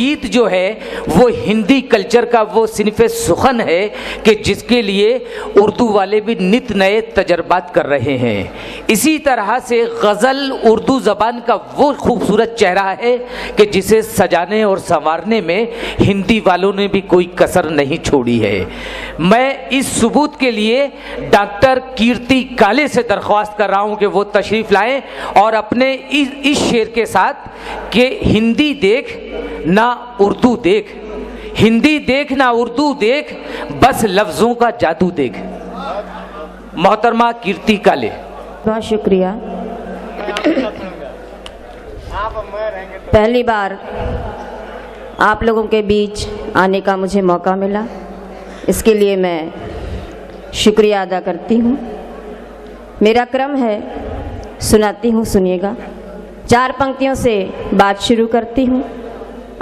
गीत जो है वो हिंदी कल्चर का वो सिनफ़े सुखन है कि जिसके लिए उर्दू वाले भी नित नए तजर्बात कर रहे हैं। इसी तरह से गज़ल उर्दू ज़बान का वो खूबसूरत चेहरा है कि जिसे सजाने और संवारने में हिंदी वालों ने भी कोई कसर नहीं छोड़ी है। मैं इस सबूत के लिए डॉक्टर कीर्ति काले से दरख्वास्त कर रहा हूं कि वो तशरीफ़ लाएं और अपने इस शेर के साथ कि हिंदी देख ना उर्दू देख, हिंदी देख ना उर्दू देख, बस लफ्ज़ों का जादू देख। मोहतरमा कीर्ति काले। बहुत शुक्रिया। पहली बार आप लोगों के बीच आने का मुझे मौका मिला, इसके लिए मैं शुक्रिया अदा करती हूँ। मेरा क्रम है, सुनाती हूँ, सुनिएगा। 4 पंक्तियों से बात शुरू करती हूँ।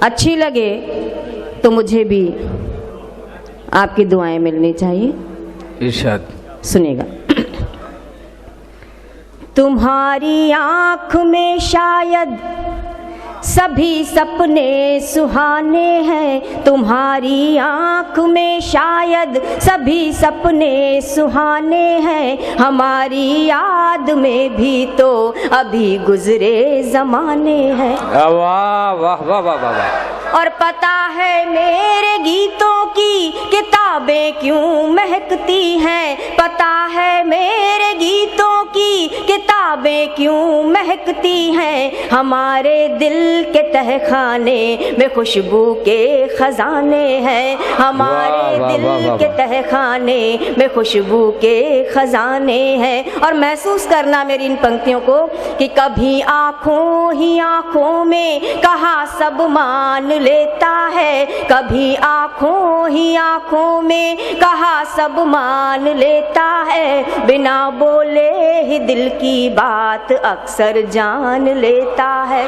अच्छी लगे तो मुझे भी आपकी दुआएं मिलनी चाहिए। इरशाद। सुनिएगा। तुम्हारी आँख में शायद सभी सपने सुहाने हैं, तुम्हारी आँख में शायद सभी सपने सुहाने हैं, हमारी याद में भी तो अभी गुजरे ज़माने हैं। वाह वाह वाह वाह वाह। और पता है मेरे गीतों की किताबें क्यों महकती हैं, पता है मेरे गीतों की किताबें क्यों महकती हैं, हमारे दिल के तहखाने में खुशबू के खजाने हैं, हमारे दिल के तहखाने में खुशबू के खजाने हैं। और महसूस करना मेरी इन पंक्तियों को कि कभी आँखों ही आँखों में कहा सब मान लेता है, कभी आँखों ही आँखों में कहा सब मान लेता है, बिना बोले ही दिल की बात अक्सर जान लेता है।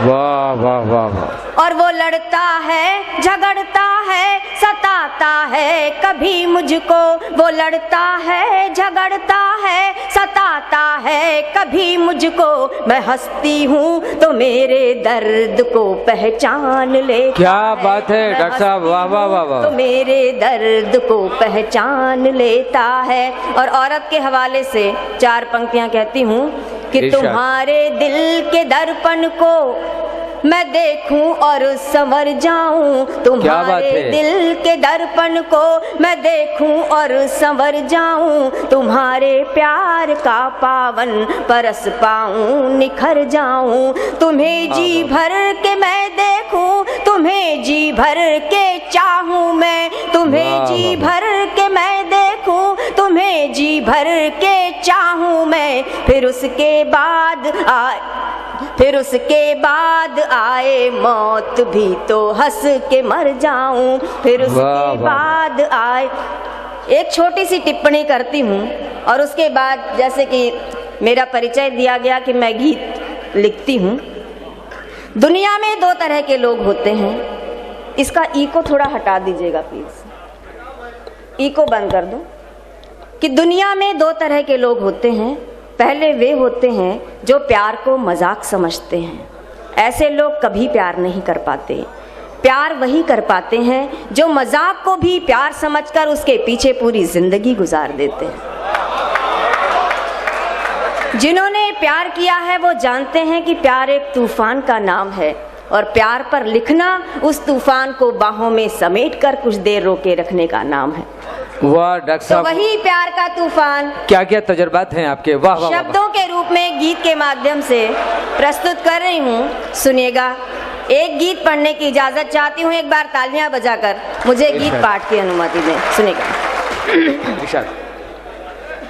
वाह वाह वाह वाह। और वो लड़ता है, झगड़ता है, सताता है कभी मुझको, वो लड़ता है, झगड़ता है, सताता है कभी मुझको, मैं हंसती हूँ तो मेरे दर्द को पहचान ले। क्या बात है डॉक्टर साहब, वाह वाह वाह वाह। तो मेरे दर्द को पहचान लेता है। और औरत के हवाले से 4 पंक्तियां कहती हूँ कि तुम्हारे दिल के दर्पण को मैं देखूं और संवर जाऊं, तुम्हारे दिल के दर्पण को मैं देखूं और संवर जाऊं, तुम्हारे प्यार का पावन परस पाऊं, निखर जाऊं, तुम्हें जी भर के मैं देखूं, तुम्हें जी भर के चाहूं मैं, तुम्हें जी भर के मैं देखूं, तुम्हें जी भर के चाहूं मैं, फिर उसके बाद आए मौत भी तो हंस के मर जाऊं, फिर उसके बाद आए। एक छोटी सी टिप्पणी करती हूँ और उसके बाद जैसे कि मेरा परिचय दिया गया कि मैं गीत लिखती हूँ। दुनिया में 2 तरह के लोग होते हैं, इसका इको थोड़ा हटा दीजिएगा प्लीज, इको बंद कर दो। कि दुनिया में 2 तरह के लोग होते हैं। पहले वे होते हैं जो प्यार को मजाक समझते हैं, ऐसे लोग कभी प्यार नहीं कर पाते। प्यार वही कर पाते हैं जो मजाक को भी प्यार समझकर उसके पीछे पूरी जिंदगी गुजार देते हैं। जिन्होंने प्यार किया है वो जानते हैं कि प्यार एक तूफान का नाम है और प्यार पर लिखना उस तूफान को बाहों में समेटकर कुछ देर रोके रखने का नाम है। वाह डॉक्टर साहब, तो वही प्यार का तूफान क्या क्या तजुर्बात हैं आपके। वाह वाह। शब्दों के रूप में गीत के माध्यम से प्रस्तुत कर रही हूँ, सुनिएगा। एक गीत पढ़ने की इजाजत चाहती हूँ, एक बार तालियां बजाकर मुझे गीत पाठ की अनुमति दें। सुनिएगा।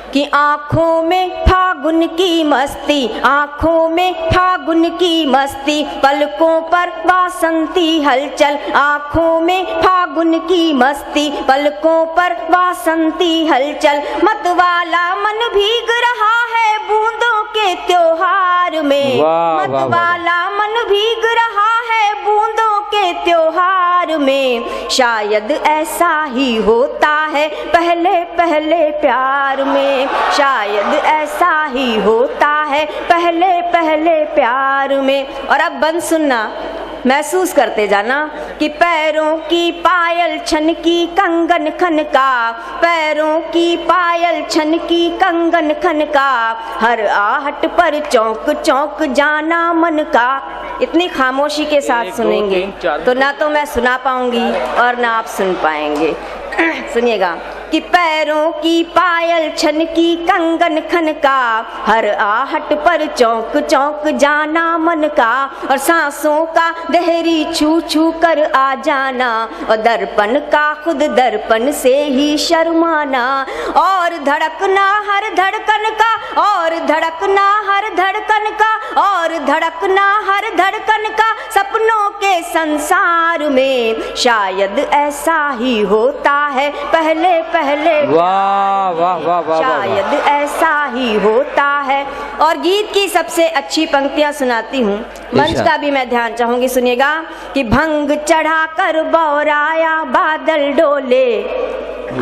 कि आँखों में फागुन की मस्ती, आँखों में फागुन की मस्ती, पलकों पर वासंती हलचल, आँखों में फागुन की मस्ती, पलकों पर वासंती हलचल, मतवाला मन भीग रहा है बूंदों के त्योहार में, मतवाला मन भीग रहा है बूंदों के त्योहार में, शायद ऐसा ही होता है पहले पहले प्यार में, शायद ऐसा ही होता है पहले पहले प्यार में। और अब बंद सुनना, महसूस करते जाना कि पैरों की पायल छन की कंगन खन का, पैरों की पायल छन की कंगन खन का, हर आहट पर चौंक चौंक जाना मन का। इतनी खामोशी के साथ सुनेंगे तो ना तो मैं सुना पाऊंगी और ना आप सुन पाएंगे। सुनिएगा कि पैरों की पायल छन की कंगन खन का, हर आहट पर चौंक चौंक जाना मन का, और सांसों का देहरी छू छू कर आ जाना, और दर्पण का खुद दर्पण से ही शर्माना, और धड़कना हर धड़कन का, और धड़कना हर धड़कन का, और धड़कना हर धड़कन का, सपनों के संसार में शायद ऐसा ही होता है पहले पहले। वाह वाह वाह वाह, शायद ऐसा ही होता है। और गीत की सबसे अच्छी पंक्तियां सुनाती हूँ, मंच का भी मैं ध्यान चाहूंगी, सुनिएगा कि भंग चढ़ा कर बौराया बादल डोले।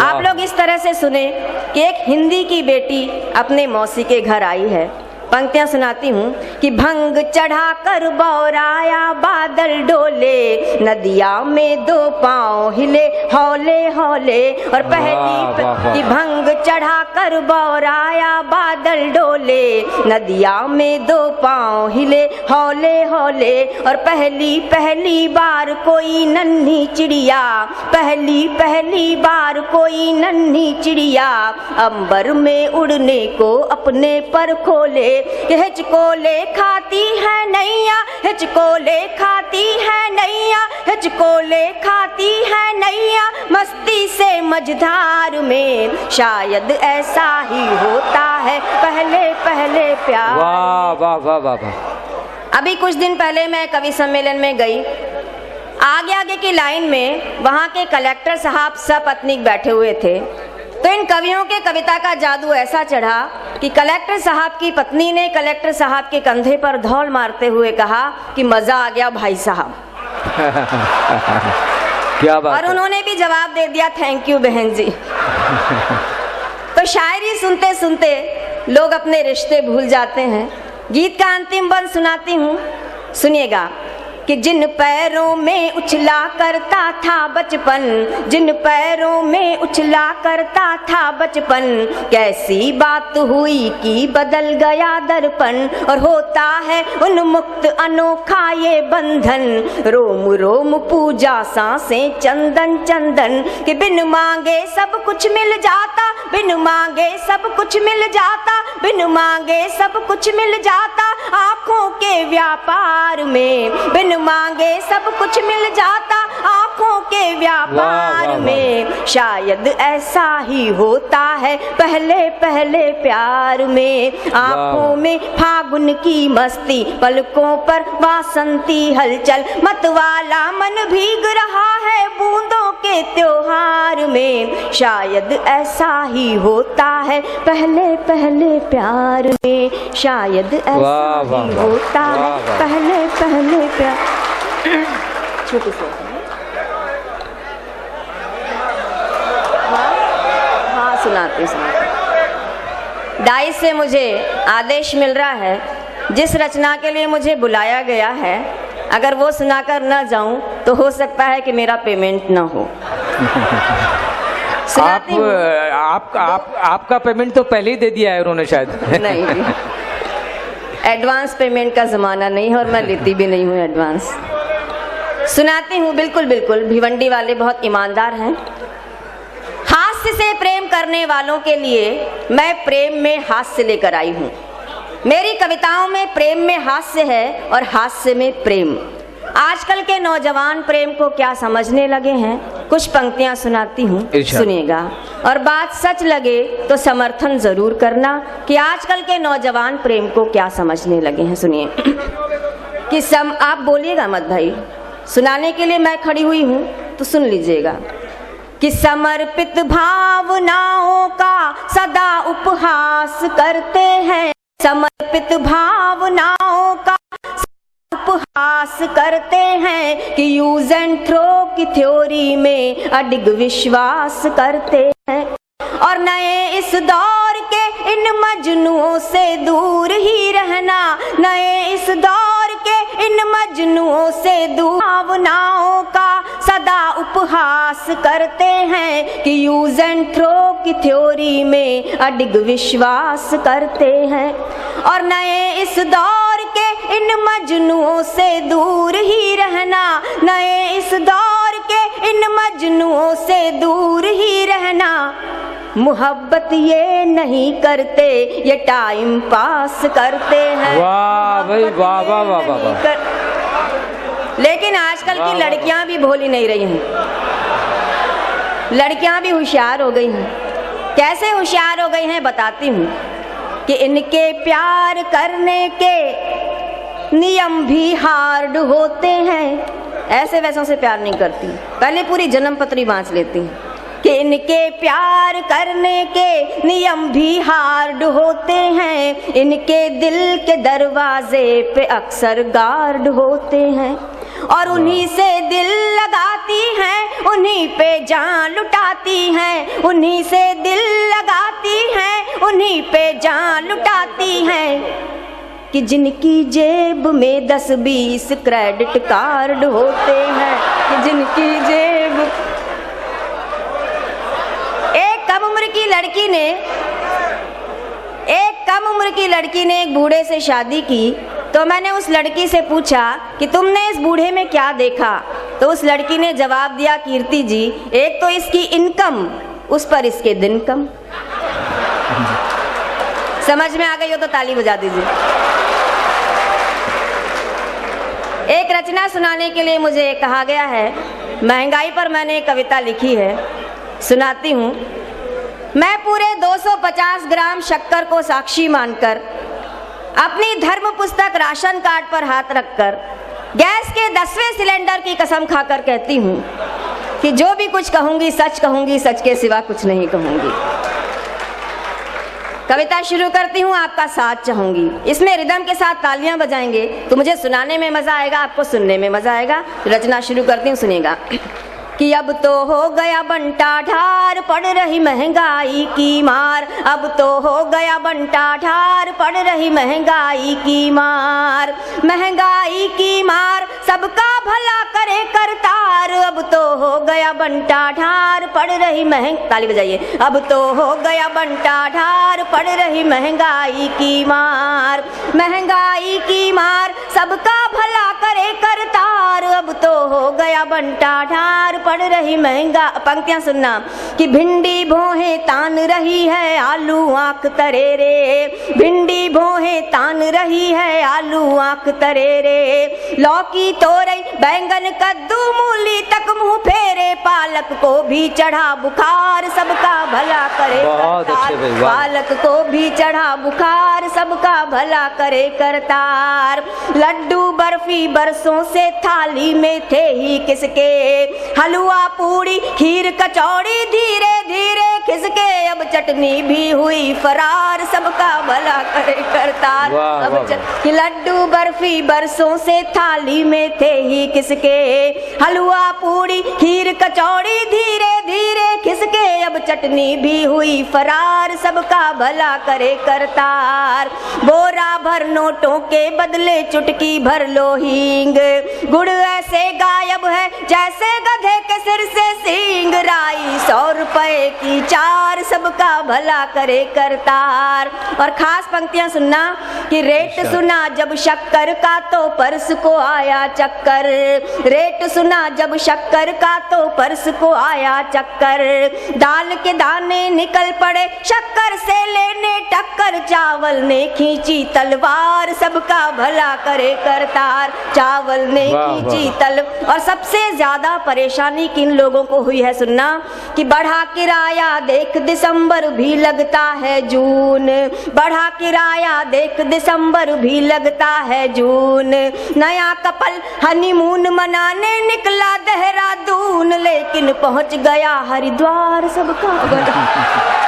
आप लोग इस तरह से सुने कि एक हिंदी की बेटी अपने मौसी के घर आई है। पंक्तियां सुनाती हूँ कि भंग चढ़ा कर बौराया बादल डोले, नदिया में दो पांव हिले हौले हौले, और पहली कि भंग चढ़ा कर बौराया बादल डोले, नदिया में दो पांव हिले हौले हौले, और पहली पहली बार कोई नन्ही चिड़िया, पहली पहली बार कोई नन्ही चिड़िया, अंबर में उड़ने को अपने पर खोले, हिचकोले खाती है नैया, हिचकोले खाती है नैया, हिचकोले खाती है नैया, मस्ती से मझधार में शायद ऐसा ही होता है पहले पहले प्यार। वाह वाह वाह वाह वाह। अभी कुछ दिन पहले मैं कवि सम्मेलन में गई, आगे आगे की लाइन में वहाँ के कलेक्टर साहब सपत्नीक बैठे हुए थे। तो इन कवियों के कविता का जादू ऐसा चढ़ा कि कलेक्टर साहब की पत्नी ने कलेक्टर साहब के कंधे पर धौल मारते हुए कहा कि मजा आ गया भाई साहब। क्या बात और उन्होंने भी जवाब दे दिया थैंक यू बहन जी। तो शायरी सुनते सुनते लोग अपने रिश्ते भूल जाते हैं। गीत का अंतिम बंद सुनाती हूँ, सुनिएगा कि जिन पैरों में उछला करता था बचपन, जिन पैरों में उछला करता था बचपन, कैसी बात हुई कि बदल गया दर्पण, और होता है उन्मुक्त अनोखा ये बंधन, रोम रोम पूजा सांसें चंदन चंदन, कि बिन मांगे सब कुछ मिल जाता, बिन मांगे सब कुछ मिल जाता, बिन मांगे सब कुछ मिल जाता, आंखों के व्यापार में बिन मांगे सब कुछ मिल जाता, आंखों के व्यापार में शायद ऐसा ही होता है पहले पहले प्यार में। आंखों में फागुन की मस्ती, पलकों पर वासंती हलचल, मतवाला मन भीग रहा है बूंदों के त्योहार में, शायद ऐसा ही होता है पहले पहले प्यार में, शायद ऐसा ही होता है पहले पहले प्यार। छोटी सी हाँ सुनाते डाइस से मुझे आदेश मिल रहा है, जिस रचना के लिए मुझे बुलाया गया है अगर वो सुनाकर न जाऊं तो हो सकता है कि मेरा पेमेंट ना हो। आपका पेमेंट तो पहले ही दे दिया है उन्होंने शायद। नहीं, एडवांस पेमेंट का जमाना नहीं है और मैं लेती भी नहीं हूँ एडवांस। सुनाती हूँ, बिल्कुल बिल्कुल, भिवंडी वाले बहुत ईमानदार हैं। हास्य से प्रेम करने वालों के लिए मैं प्रेम में हास्य लेकर आई हूँ। मेरी कविताओं में प्रेम में हास्य है और हास्य में प्रेम। आजकल के नौजवान प्रेम को क्या समझने लगे हैं, कुछ पंक्तियां सुनाती हूँ, सुनिएगा। और बात सच लगे तो समर्थन जरूर करना कि आजकल के नौजवान प्रेम को क्या समझने लगे हैं। सुनिए कि आप बोलिएगा मत भाई, सुनाने के लिए मैं खड़ी हुई हूँ तो सुन लीजिएगा कि समर्पित भावनाओं का सदा उपहास करते हैं, समर्पित भावनाओं का उपहास करते हैं कि यूज एंड थ्रो की थ्योरी में अडिग विश्वास करते हैं, और नए इस दौर के इन मजनुओं से दूर ही रहना, नए इस दौर के इन मजनुओं से दूर भावनाओं का सदा उपहास करते हैं कि यूज एंड थ्रो की थ्योरी में अडिग विश्वास करते हैं। और नए इस दौर के इन मजनुओं से दूर ही रहना, नए इस दौर के इन मजनुओं से दूर ही रहना। मोहब्बत ये नहीं करते, ये टाइम पास करते हैं। वाह भाई वाह वाह वाह वाह वाह। लेकिन आजकल की लड़कियां भी भोली नहीं रही हैं, लड़कियां भी होशियार हो गई हैं। कैसे होशियार हो गई हैं बताती हूँ कि इनके प्यार करने के नियम भी हार्ड होते हैं। ऐसे वैसों से प्यार नहीं करती, पहले पूरी जन्म पत्री बांच लेती हैं कि इनके प्यार करने के नियम भी हार्ड होते हैं। इनके दिल के दरवाजे पे अक्सर गार्ड होते हैं और उन्हीं से दिल लगाती हैं, उन्हीं पे जान लुटाती हैं। उन्हीं से दिल लगाती हैं, उन्हीं पे जान लुटाती हैं कि जिनकी जेब में 10-20 क्रेडिट कार्ड होते हैं, कि जिनकी जेब। एक कम उम्र की लड़की ने एक बूढ़े से शादी की, तो मैंने उस लड़की से पूछा कि तुमने इस बूढ़े में क्या देखा? तो उस लड़की ने जवाब दिया, कीर्ति जी, एक तो इसकी इनकम, उस पर इसके दिन कम। समझ में आ गई हो तो ताली बजा दीजिए। एक रचना सुनाने के लिए मुझे कहा गया है, महंगाई पर मैंने एक कविता लिखी है, सुनाती हूँ। मैं पूरे 250 ग्राम शक्कर को साक्षी मानकर, अपनी धर्म पुस्तक राशन कार्ड पर हाथ रखकर, गैस के 10वें सिलेंडर की कसम खाकर कहती हूँ कि जो भी कुछ कहूँगी, सच के सिवा कुछ नहीं कहूँगी। कविता शुरू करती हूँ, आपका साथ चाहूंगी। इसमें रिदम के साथ तालियां बजाएंगे तो मुझे सुनाने में मजा आएगा, आपको सुनने में मजा आएगा। रचना शुरू करती हूँ, सुनिएगा। कि अब तो हो गया बंटा ढार, पड़ रही महंगाई की मार। अब तो हो गया बंटा ढार, पड़ रही महंगाई की मार। महंगाई की मार सबका भला करे करतार। अब तो हो गया बंटा ढार, पड़ रही ताली बजाइए। अब तो हो गया बंटा ढार, पड़ रही महंगाई की मार। महंगाई की मार सबका भला करे करतार। अब तो हो गया बंटा ढार, पड़ रही महंगा। पंक्तियां सुनना कि भिंडी भोहे तान रही है, आलू आंख तरे रे। भिंडी भोहे तान रही है, आलू आंख तरे रे। लौकी तोरई बैंगन कद्दू मूली तक मुंह फेरे। पालक को भी चढ़ा बुखार, सबका भला करे करतार। पालक को भी चढ़ा बुखार, सबका भला करे करतार। लड्डू बर्फी बरसों से थाली में थे ही किसके। हलवा पूड़ी खीर कचौड़ी धीरे धीरे खिसके। अब चटनी भी हुई फरार, सबका भला करे करतार। अब लड्डू बर्फी बरसों से थाली में थे ही किसके। हलवा पूड़ी खीर कचौड़ी धीरे धीरे खिसके। अब चटनी भी हुई फरार, सबका भला करे करतार। बोरा भर नोटों के बदले चुटकी भर लो हींग। गुड़ ऐसे गायब है जैसे गधे के सिर से सींग। राई 100 रुपए की 4, सबका भला करे करतार। और खास पंक्तियां सुनना कि रेट सुना जब शक्कर का तो पर्स को आया चक्कर। रेट सुना जब शक्कर का तो पर्स को आया चक्कर। दाल के दाने निकल पड़े शक्कर से लेने टक्कर। चावल ने खींची तलवार, सबका भला करे करतार। चावल ने खींची तलवार। और सबसे ज्यादा परेशानी किन लोगों को हुई है सुनना कि बढ़ा किराया देख दिसंबर भी लगता है जून। बढ़ा किराया देख दिसंबर भी लगता है जून। नया कपल हनीमून मनाने निकला देहरादून, लेकिन पहुंच गया हरिद्वार, सबका भला।